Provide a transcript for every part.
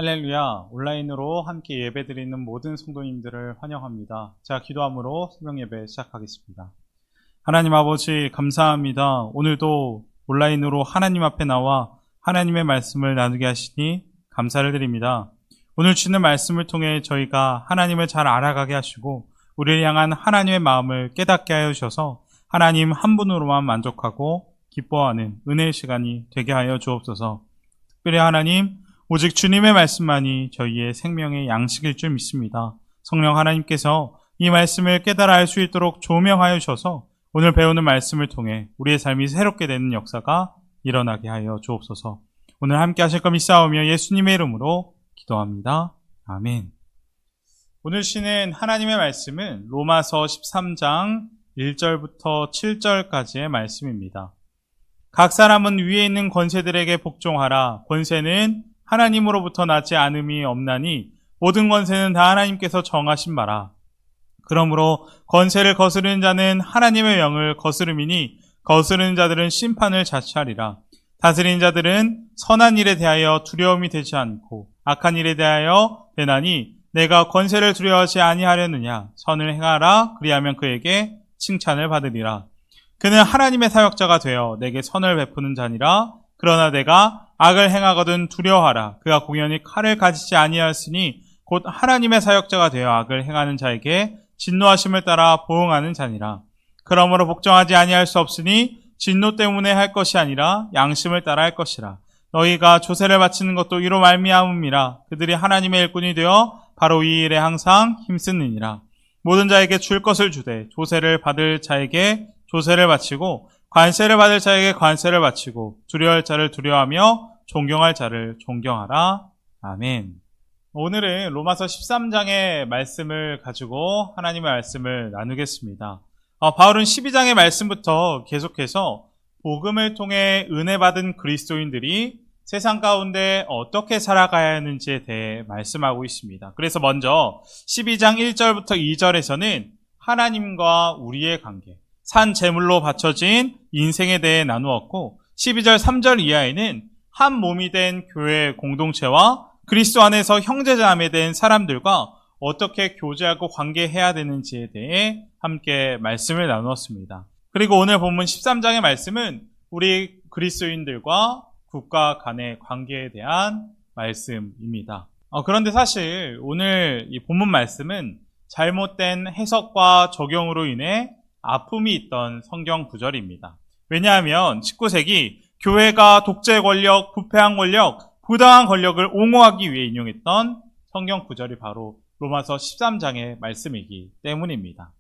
할렐루야, 온라인으로 함께 예배드리는 모든 성도님들을 환영합니다. 자, 기도함으로 새벽 예배 시작하겠습니다. 하나님 아버지 감사합니다. 오늘도 온라인으로 하나님 앞에 나와 하나님의 말씀을 나누게 하시니 감사를 드립니다. 오늘 주는 말씀을 통해 저희가 하나님을 잘 알아가게 하시고 우리를 향한 하나님의 마음을 깨닫게 하여 주셔서 하나님 한 분으로만 만족하고 기뻐하는 은혜의 시간이 되게 하여 주옵소서. 특별히 하나님, 오직 주님의 말씀만이 저희의 생명의 양식일 줄 믿습니다. 성령 하나님께서 이 말씀을 깨달아 알 수 있도록 조명하여 주셔서 오늘 배우는 말씀을 통해 우리의 삶이 새롭게 되는 역사가 일어나게 하여 주옵소서. 오늘 함께 하실 것 믿사오며 예수님의 이름으로 기도합니다. 아멘. 오늘 쉬는 하나님의 말씀은 로마서 13장 1절부터 7절까지의 말씀입니다. 각 사람은 위에 있는 권세들에게 복종하라. 권세는 하나님으로부터 나지 않음이 없나니 모든 권세는 다 하나님께서 정하신 바라. 그러므로 권세를 거스르는 자는 하나님의 영을 거스름이니 거스르는 자들은 심판을 자취하리라. 다스리는 자들은 선한 일에 대하여 두려움이 되지 않고 악한 일에 대하여 되나니 내가 권세를 두려워하지 아니하려느냐. 선을 행하라. 그리하면 그에게 칭찬을 받으리라. 그는 하나님의 사역자가 되어 내게 선을 베푸는 자니라. 그러나 내가 악을 행하거든 두려워하라. 그가 공연히 칼을 가지지 아니하였으니 곧 하나님의 사역자가 되어 악을 행하는 자에게 진노하심을 따라 보응하는 자니라. 그러므로 복종하지 아니할 수 없으니 진노 때문에 할 것이 아니라 양심을 따라 할 것이라. 너희가 조세를 바치는 것도 이로 말미암음이라. 그들이 하나님의 일꾼이 되어 바로 이 일에 항상 힘쓰느니라. 모든 자에게 줄 것을 주되 조세를 받을 자에게 조세를 바치고 관세를 받을 자에게 관세를 바치고 두려워할 자를 두려워하며 존경할 자를 존경하라. 아멘. 오늘은 로마서 13장의 말씀을 가지고 하나님의 말씀을 나누겠습니다. 바울은 12장의 말씀부터 계속해서 복음을 통해 은혜 받은 그리스도인들이 세상 가운데 어떻게 살아가야 하는지에 대해 말씀하고 있습니다. 그래서 먼저 12장 1절부터 2절에서는 하나님과 우리의 관계, 산 제물로 바쳐진 인생에 대해 나누었고 12절 3절 이하에는 한 몸이 된 교회 공동체와 그리스도 안에서 형제자매 된 사람들과 어떻게 교제하고 관계해야 되는지에 대해 함께 말씀을 나누었습니다. 그리고 오늘 본문 13장의 말씀은 우리 그리스도인들과 국가 간의 관계에 대한 말씀입니다. 그런데 사실 오늘 이 본문 말씀은 잘못된 해석과 적용으로 인해 아픔이 있던 성경 구절입니다. 왜냐하면 19세기 교회가 독재 권력, 부패한 권력, 부당한 권력을 옹호하기 위해 인용했던 성경 구절이 바로 로마서 13장의 말씀이기 때문입니다.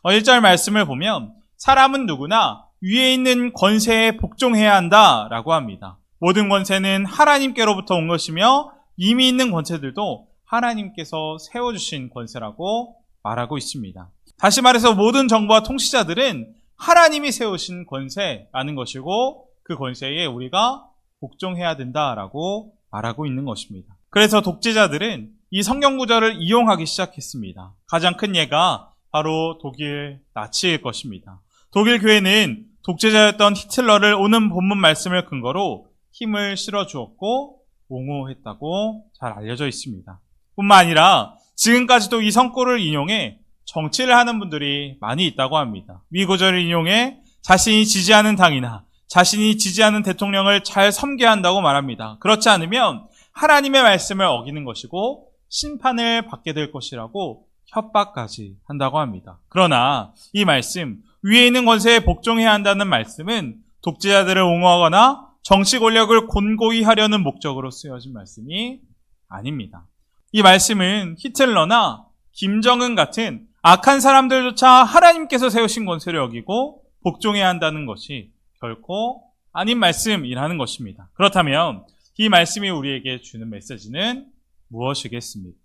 1절 말씀을 보면 사람은 누구나 위에 있는 권세에 복종해야 한다라고 합니다. 모든 권세는 하나님께로부터 온 것이며 이미 있는 권세들도 하나님께서 세워주신 권세라고 말하고 있습니다. 다시 말해서 모든 정부와 통치자들은 하나님이 세우신 권세라는 것이고 그 권세에 우리가 복종해야 된다라고 말하고 있는 것입니다. 그래서 독재자들은 이 성경 구절을 이용하기 시작했습니다. 가장 큰 예가 바로 독일 나치일 것입니다. 독일 교회는 독재자였던 히틀러를 오는 본문 말씀을 근거로 힘을 실어주었고 옹호했다고 잘 알려져 있습니다. 뿐만 아니라 지금까지도 이 성구를 인용해 정치를 하는 분들이 많이 있다고 합니다. 이 구절을 인용해 자신이 지지하는 당이나 자신이 지지하는 대통령을 잘 섬겨야 한다고 말합니다. 그렇지 않으면 하나님의 말씀을 어기는 것이고 심판을 받게 될 것이라고 협박까지 한다고 합니다. 그러나 이 말씀, 위에 있는 권세에 복종해야 한다는 말씀은 독재자들을 옹호하거나 정치 권력을 곤고히 하려는 목적으로 쓰여진 말씀이 아닙니다. 이 말씀은 히틀러나 김정은 같은 악한 사람들조차 하나님께서 세우신 권세를 어기고 복종해야 한다는 것이 결코 아닌 말씀이라는 것입니다. 그렇다면 이 말씀이 우리에게 주는 메시지는 무엇이겠습니까?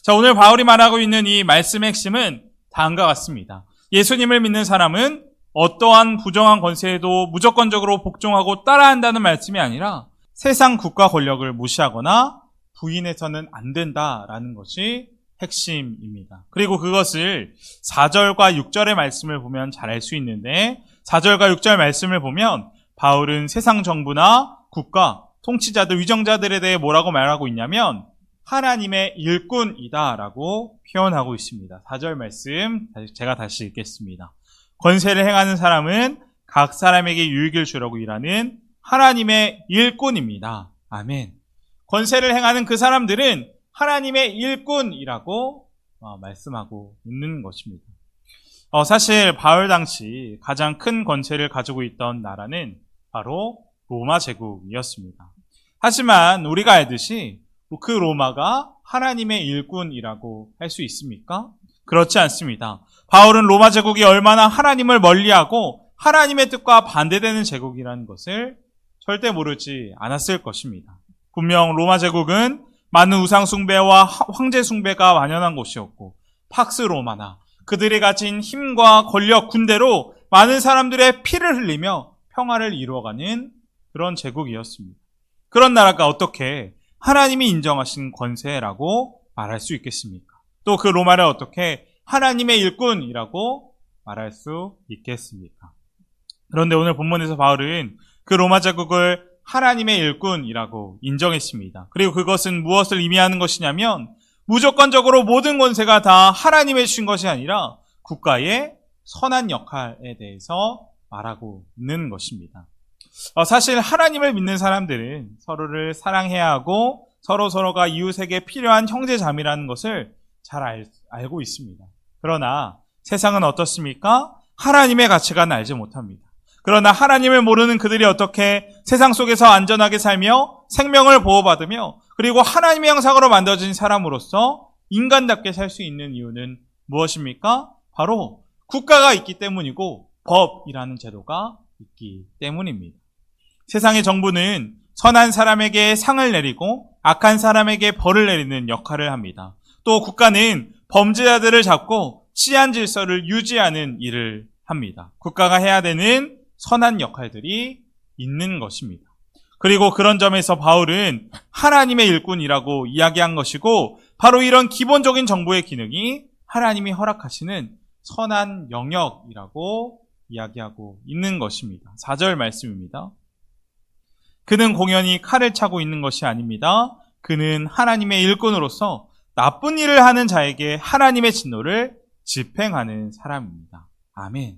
자, 오늘 바울이 말하고 있는 이 말씀의 핵심은 다음과 같습니다. 예수님을 믿는 사람은 어떠한 부정한 권세에도 무조건적으로 복종하고 따라한다는 말씀이 아니라 세상 국가 권력을 무시하거나 부인해서는 안 된다라는 것이 핵심입니다. 그리고 그것을 4절과 6절의 말씀을 보면 잘 알 수 있는데 4절과 6절 말씀을 보면 바울은 세상 정부나 국가, 통치자들, 위정자들에 대해 뭐라고 말하고 있냐면 하나님의 일꾼이다라고 표현하고 있습니다. 4절 말씀 제가 다시 읽겠습니다. 권세를 행하는 사람은 각 사람에게 유익을 주려고 일하는 하나님의 일꾼입니다. 아멘. 권세를 행하는 그 사람들은 하나님의 일꾼이라고 말씀하고 있는 것입니다. 사실 바울 당시 가장 큰 권세를 가지고 있던 나라는 바로 로마 제국이었습니다. 하지만 우리가 알듯이 그 로마가 하나님의 일꾼이라고 할 수 있습니까? 그렇지 않습니다. 바울은 로마 제국이 얼마나 하나님을 멀리하고 하나님의 뜻과 반대되는 제국이라는 것을 절대 모르지 않았을 것입니다. 분명 로마 제국은 많은 우상 숭배와 황제 숭배가 만연한 곳이었고 팍스 로마나 그들이 가진 힘과 권력, 군대로 많은 사람들의 피를 흘리며 평화를 이루어가는 그런 제국이었습니다. 그런 나라가 어떻게 하나님이 인정하신 권세라고 말할 수 있겠습니까? 또 그 로마를 어떻게 하나님의 일꾼이라고 말할 수 있겠습니까? 그런데 오늘 본문에서 바울은 그 로마 제국을 하나님의 일꾼이라고 인정했습니다. 그리고 그것은 무엇을 의미하는 것이냐면 무조건적으로 모든 권세가 다 하나님의 주신 것이 아니라 국가의 선한 역할에 대해서 말하고 있는 것입니다. 사실 하나님을 믿는 사람들은 서로를 사랑해야 하고 서로가 이웃에게 필요한 형제자매라는 것을 잘 알고 있습니다. 그러나 세상은 어떻습니까? 하나님의 가치관을 알지 못합니다. 그러나 하나님을 모르는 그들이 어떻게 세상 속에서 안전하게 살며 생명을 보호받으며 그리고 하나님의 형상으로 만들어진 사람으로서 인간답게 살 수 있는 이유는 무엇입니까? 바로 국가가 있기 때문이고 법이라는 제도가 있기 때문입니다. 세상의 정부는 선한 사람에게 상을 내리고 악한 사람에게 벌을 내리는 역할을 합니다. 또 국가는 범죄자들을 잡고 치안 질서를 유지하는 일을 합니다. 국가가 해야 되는 선한 역할들이 있는 것입니다. 그리고 그런 점에서 바울은 하나님의 일꾼이라고 이야기한 것이고 바로 이런 기본적인 정부의 기능이 하나님이 허락하시는 선한 영역이라고 이야기하고 있는 것입니다. 4절 말씀입니다. 그는 공연히 칼을 차고 있는 것이 아닙니다. 그는 하나님의 일꾼으로서 나쁜 일을 하는 자에게 하나님의 진노를 집행하는 사람입니다. 아멘.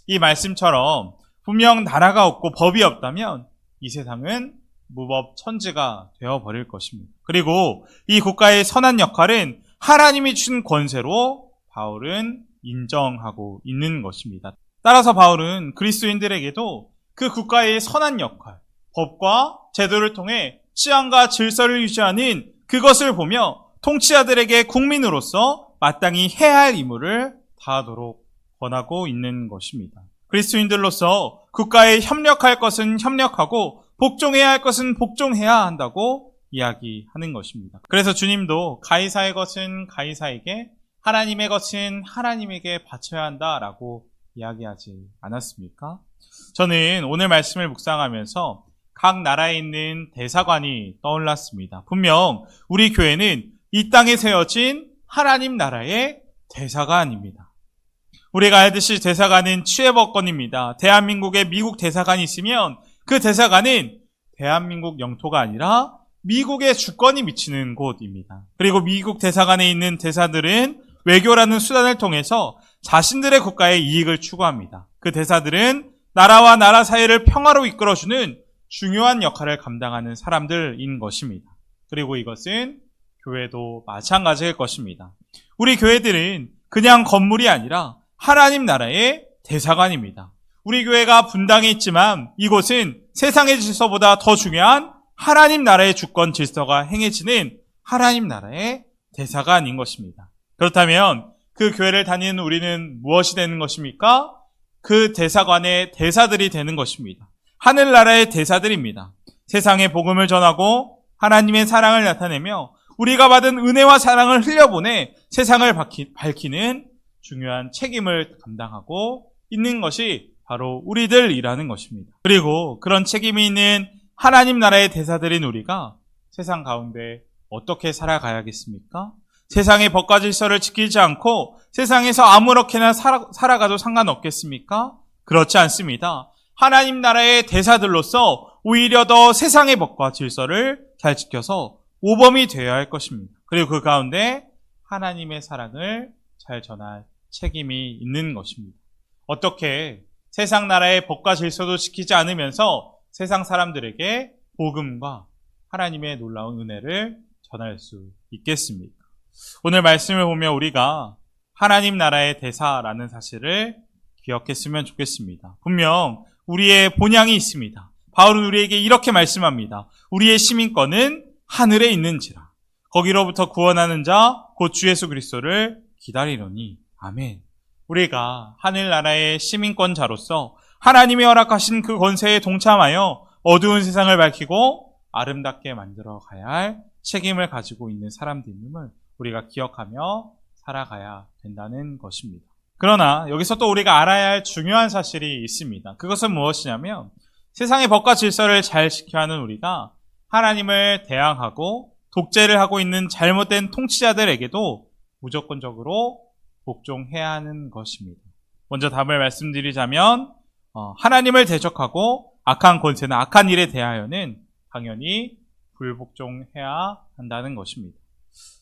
이 말씀처럼 분명 나라가 없고 법이 없다면 이 세상은 무법천지가 되어버릴 것입니다. 그리고 이 국가의 선한 역할은 하나님이 주신 권세로 바울은 인정하고 있는 것입니다. 따라서 바울은 그리스도인들에게도 그 국가의 선한 역할, 법과 제도를 통해 치안과 질서를 유지하는 그것을 보며 통치자들에게 국민으로서 마땅히 해야 할 임무를 다하도록 권하고 있는 것입니다. 그리스도인들로서 국가에 협력할 것은 협력하고 복종해야 할 것은 복종해야 한다고 이야기하는 것입니다. 그래서 주님도 가이사의 것은 가이사에게 하나님의 것은 하나님에게 바쳐야 한다라고 이야기하지 않았습니까? 저는 오늘 말씀을 묵상하면서 각 나라에 있는 대사관이 떠올랐습니다. 분명 우리 교회는 이 땅에 세워진 하나님 나라의 대사관입니다. 우리가 알듯이 대사관은 취해법권입니다. 대한민국에 미국 대사관이 있으면 그 대사관은 대한민국 영토가 아니라 미국의 주권이 미치는 곳입니다. 그리고 미국 대사관에 있는 대사들은 외교라는 수단을 통해서 자신들의 국가의 이익을 추구합니다. 그 대사들은 나라와 나라 사이를 평화로 이끌어주는 중요한 역할을 감당하는 사람들인 것입니다. 그리고 이것은 교회도 마찬가지일 것입니다. 우리 교회들은 그냥 건물이 아니라 하나님 나라의 대사관입니다. 우리 교회가 분당에 있지만 이곳은 세상의 질서보다 더 중요한 하나님 나라의 주권 질서가 행해지는 하나님 나라의 대사관인 것입니다. 그렇다면 그 교회를 다니는 우리는 무엇이 되는 것입니까? 그 대사관의 대사들이 되는 것입니다. 하늘나라의 대사들입니다. 세상에 복음을 전하고 하나님의 사랑을 나타내며 우리가 받은 은혜와 사랑을 흘려보내 세상을 밝히는 중요한 책임을 감당하고 있는 것이 바로 우리들이라는 것입니다. 그리고 그런 책임이 있는 하나님 나라의 대사들인 우리가 세상 가운데 어떻게 살아가야겠습니까? 세상의 법과 질서를 지키지 않고 세상에서 아무렇게나 살아가도 상관없겠습니까? 그렇지 않습니다. 하나님 나라의 대사들로서 오히려 더 세상의 법과 질서를 잘 지켜서 모범이 되어야 할 것입니다. 그리고 그 가운데 하나님의 사랑을 잘 전할 책임이 있는 것입니다. 어떻게 세상 나라의 법과 질서도 지키지 않으면서 세상 사람들에게 복음과 하나님의 놀라운 은혜를 전할 수 있겠습니까? 오늘 말씀을 보면 우리가 하나님 나라의 대사라는 사실을 기억했으면 좋겠습니다. 분명 우리의 본향이 있습니다. 바울은 우리에게 이렇게 말씀합니다. 우리의 시민권은 하늘에 있는지라. 거기로부터 구원하는 자 곧 주 예수 그리스도를 기다리노니. 아멘. 우리가 하늘나라의 시민권자로서 하나님이 허락하신 그 권세에 동참하여 어두운 세상을 밝히고 아름답게 만들어 가야 할 책임을 가지고 있는 사람들임을 우리가 기억하며 살아가야 된다는 것입니다. 그러나 여기서 또 우리가 알아야 할 중요한 사실이 있습니다. 그것은 무엇이냐면 세상의 법과 질서를 잘 지켜야 하는 우리가 하나님을 대항하고 독재를 하고 있는 잘못된 통치자들에게도 무조건적으로 복종해야 하는 것입니다. 먼저 답을 말씀드리자면 하나님을 대적하고 악한 권세나 악한 일에 대하여는 당연히 불복종해야 한다는 것입니다.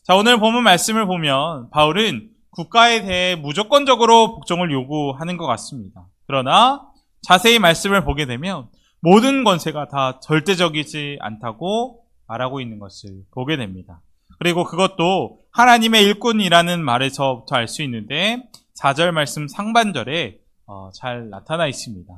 자, 오늘 본문 말씀을 보면 바울은 국가에 대해 무조건적으로 복종을 요구하는 것 같습니다. 그러나 자세히 말씀을 보게 되면 모든 권세가 다 절대적이지 않다고 말하고 있는 것을 보게 됩니다. 그리고 그것도 하나님의 일꾼이라는 말에서부터 알 수 있는데 4절 말씀 상반절에 잘 나타나 있습니다.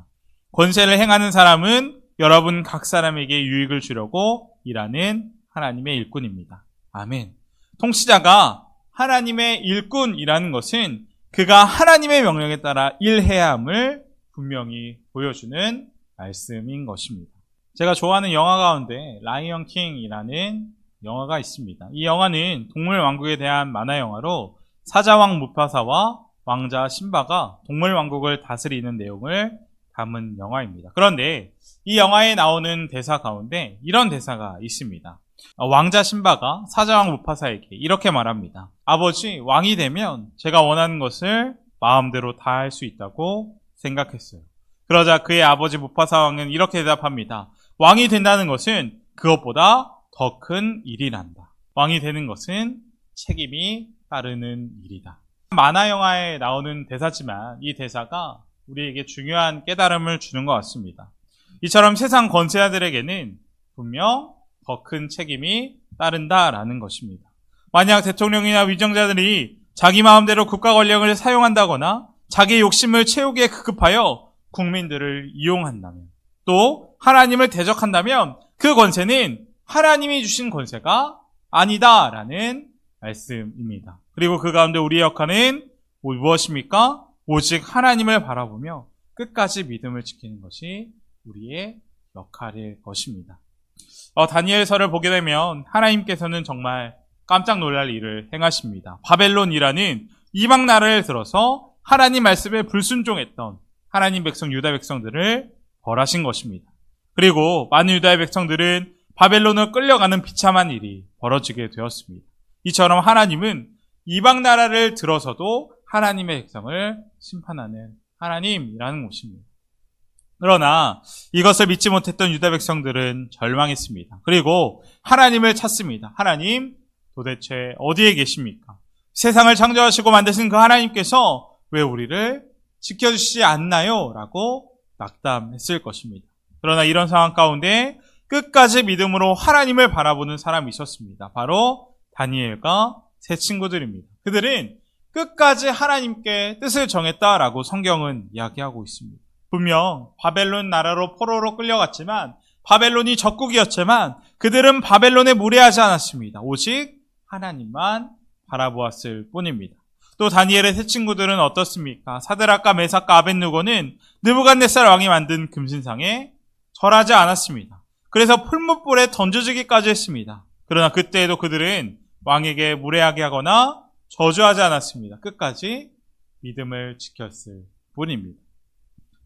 권세를 행하는 사람은 여러분 각 사람에게 유익을 주려고 일하는 하나님의 일꾼입니다. 아멘. 통치자가 하나님의 일꾼이라는 것은 그가 하나님의 명령에 따라 일해야 함을 분명히 보여주는 말씀인 것입니다. 제가 좋아하는 영화 가운데 라이언 킹이라는 영화가 있습니다. 이 영화는 동물 왕국에 대한 만화 영화로 사자왕 무파사와 왕자 심바가 동물 왕국을 다스리는 내용을 담은 영화입니다. 그런데 이 영화에 나오는 대사 가운데 이런 대사가 있습니다. 왕자 심바가 사자왕 무파사에게 이렇게 말합니다. 아버지, 왕이 되면 제가 원하는 것을 마음대로 다 할 수 있다고 생각했어요. 그러자 그의 아버지 무파사 왕은 이렇게 대답합니다. 왕이 된다는 것은 그것보다 더 큰 일이란다. 왕이 되는 것은 책임이 따르는 일이다. 만화 영화에 나오는 대사지만 이 대사가 우리에게 중요한 깨달음을 주는 것 같습니다. 이처럼 세상 권세자들에게는 분명 더 큰 책임이 따른다라는 것입니다. 만약 대통령이나 위정자들이 자기 마음대로 국가 권력을 사용한다거나 자기의 욕심을 채우기에 급급하여 국민들을 이용한다면, 또 하나님을 대적한다면 그 권세는 하나님이 주신 권세가 아니다라는 말씀입니다. 그리고 그 가운데 우리의 역할은 무엇입니까? 오직 하나님을 바라보며 끝까지 믿음을 지키는 것이 우리의 역할일 것입니다. 다니엘서를 보게 되면 하나님께서는 정말 깜짝 놀랄 일을 행하십니다. 바벨론이라는 이방 나라를 들어서 하나님 말씀에 불순종했던 하나님 백성 유다 백성들을 벌하신 것입니다. 그리고 많은 유다의 백성들은 바벨론을 끌려가는 비참한 일이 벌어지게 되었습니다. 이처럼 하나님은 이방 나라를 들어서도 하나님의 백성을 심판하는 하나님이라는 것입니다. 그러나 이것을 믿지 못했던 유다 백성들은 절망했습니다. 그리고 하나님을 찾습니다. 하나님, 도대체 어디에 계십니까? 세상을 창조하시고 만드신 그 하나님께서 왜 우리를 지켜주시지 않나요? 라고 낙담했을 것입니다. 그러나 이런 상황 가운데 끝까지 믿음으로 하나님을 바라보는 사람이 있었습니다. 바로 다니엘과 세 친구들입니다. 그들은 끝까지 하나님께 뜻을 정했다라고 성경은 이야기하고 있습니다. 분명 바벨론 나라로 포로로 끌려갔지만 바벨론이 적국이었지만 그들은 바벨론에 무례하지 않았습니다. 오직 하나님만 바라보았을 뿐입니다. 또 다니엘의 세 친구들은 어떻습니까? 사드락과 메삭과 아벳느고는 느부갓네살 왕이 만든 금신상에 절하지 않았습니다. 그래서 풀무불에 던져지기까지 했습니다. 그러나 그때에도 그들은 왕에게 무례하게 하거나 저주하지 않았습니다. 끝까지 믿음을 지켰을 뿐입니다.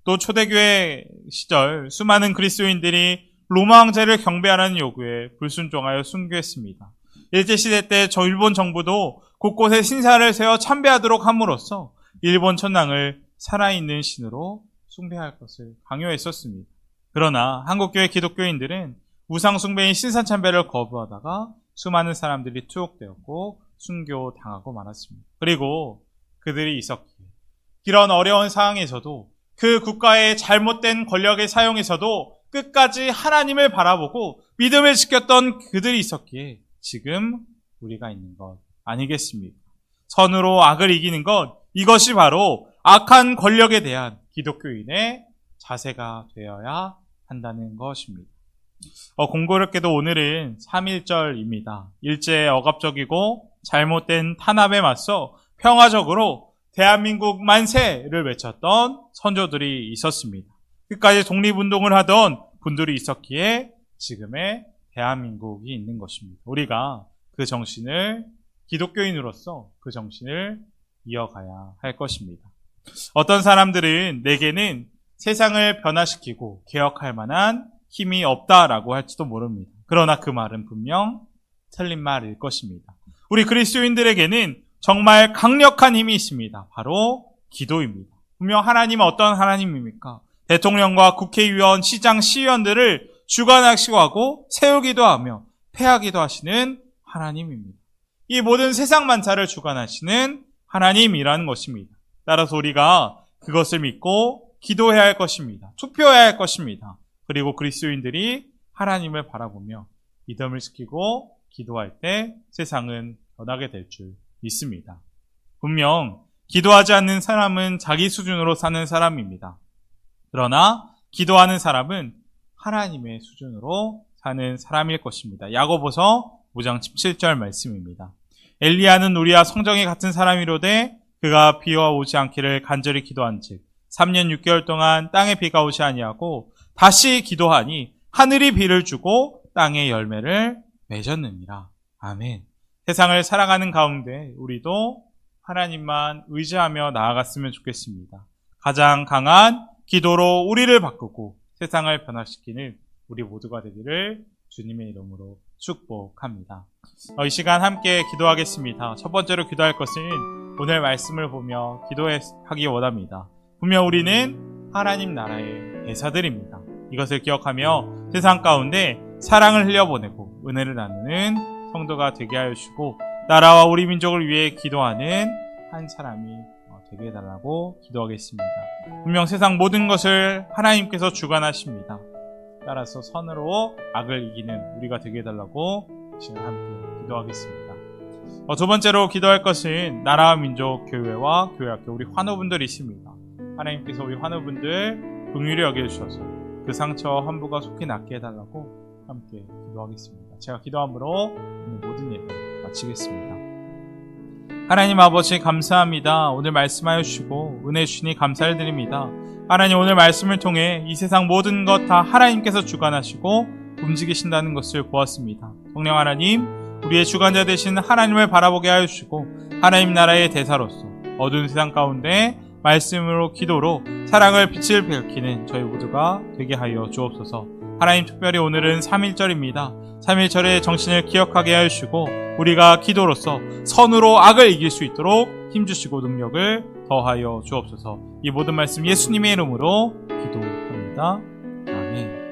또 초대교회 시절 수많은 그리스도인들이 로마 황제를 경배하라는 요구에 불순종하여 순교했습니다. 일제시대 때 일본 정부도 곳곳에 신사를 세워 참배하도록 함으로써 일본 천황을 살아있는 신으로 숭배할 것을 강요했었습니다. 그러나 한국교회 기독교인들은 우상 숭배인 신산 참배를 거부하다가 수많은 사람들이 투옥되었고 순교당하고 말았습니다. 그리고 그들이 있었기에 이런 어려운 상황에서도 그 국가의 잘못된 권력의 사용에서도 끝까지 하나님을 바라보고 믿음을 지켰던 그들이 있었기에 지금 우리가 있는 것 아니겠습니까? 선으로 악을 이기는 것, 이것이 바로 악한 권력에 대한 기독교인의 자세가 되어야 한다는 것입니다. 공교롭게도 오늘은 3.1절입니다. 일제의 억압적이고 잘못된 탄압에 맞서 평화적으로 대한민국 만세를 외쳤던 선조들이 있었습니다. 끝까지 독립운동을 하던 분들이 있었기에 지금의 대한민국이 있는 것입니다. 우리가 그 정신을 기독교인으로서 그 정신을 이어가야 할 것입니다. 어떤 사람들은 내게는 세상을 변화시키고 개혁할 만한 힘이 없다라고 할지도 모릅니다. 그러나 그 말은 분명 틀린 말일 것입니다. 우리 그리스도인들에게는 정말 강력한 힘이 있습니다. 바로 기도입니다. 분명 하나님은 어떤 하나님입니까? 대통령과 국회의원, 시장, 시의원들을 주관하시고 하고 세우기도 하며 패하기도 하시는 하나님입니다. 이 모든 세상 만사를 주관하시는 하나님이라는 것입니다. 따라서 우리가 그것을 믿고 기도해야 할 것입니다. 투표해야 할 것입니다. 그리고 그리스도인들이 하나님을 바라보며 믿음을 지키고 기도할 때 세상은 변하게 될 줄 믿습니다. 분명 기도하지 않는 사람은 자기 수준으로 사는 사람입니다. 그러나 기도하는 사람은 하나님의 수준으로 사는 사람일 것입니다. 야고보서 5장 17절 말씀입니다. 엘리야는 우리와 성정이 같은 사람이로되 그가 비와 오지 않기를 간절히 기도한즉 3년 6개월 동안 땅에 비가 오지 아니하고 다시 기도하니 하늘이 비를 주고 땅에 열매를 맺었느니라. 아멘. 세상을 살아가는 가운데 우리도 하나님만 의지하며 나아갔으면 좋겠습니다. 가장 강한 기도로 우리를 바꾸고 세상을 변화시키는 우리 모두가 되기를 주님의 이름으로 축복합니다. 이 시간 함께 기도하겠습니다. 첫 번째로 기도할 것은 오늘 말씀을 보며 기도하기 원합니다. 분명 우리는 하나님 나라의 대사들입니다. 이것을 기억하며 세상 가운데 사랑을 흘려보내고 은혜를 나누는 성도가 되게 하여 주시고 나라와 우리 민족을 위해 기도하는 한 사람이 되게 해달라고 기도하겠습니다. 분명 세상 모든 것을 하나님께서 주관하십니다. 따라서 선으로 악을 이기는 우리가 되게 해달라고 지금 함께 기도하겠습니다. 두 번째로 기도할 것은 나라와 민족, 교회와 교회학교 우리 환우분들이 있습니다. 하나님께서 우리 환우분들 긍휼히 여겨주셔서 그 상처 환부가 속히 낫게 해달라고 함께 기도하겠습니다. 제가 기도함으로 오늘 모든 예배 마치겠습니다. 하나님 아버지 감사합니다. 오늘 말씀하여 주시고 은혜 주시니 감사를 드립니다. 하나님 오늘 말씀을 통해 이 세상 모든 것 다 하나님께서 주관하시고 움직이신다는 것을 보았습니다. 성령 하나님, 우리의 주관자 되신 하나님을 바라보게 하여 주시고 하나님 나라의 대사로서 어두운 세상 가운데 말씀으로 기도로 사랑을 빛을 밝히는 저희 모두가 되게 하여 주옵소서. 하나님 특별히 오늘은 3.1절입니다. 3.1절의 정신을 기억하게 하여 주시고 우리가 기도로서 선으로 악을 이길 수 있도록 힘주시고 능력을 더하여 주옵소서. 이 모든 말씀 예수님의 이름으로 기도합니다. 아멘.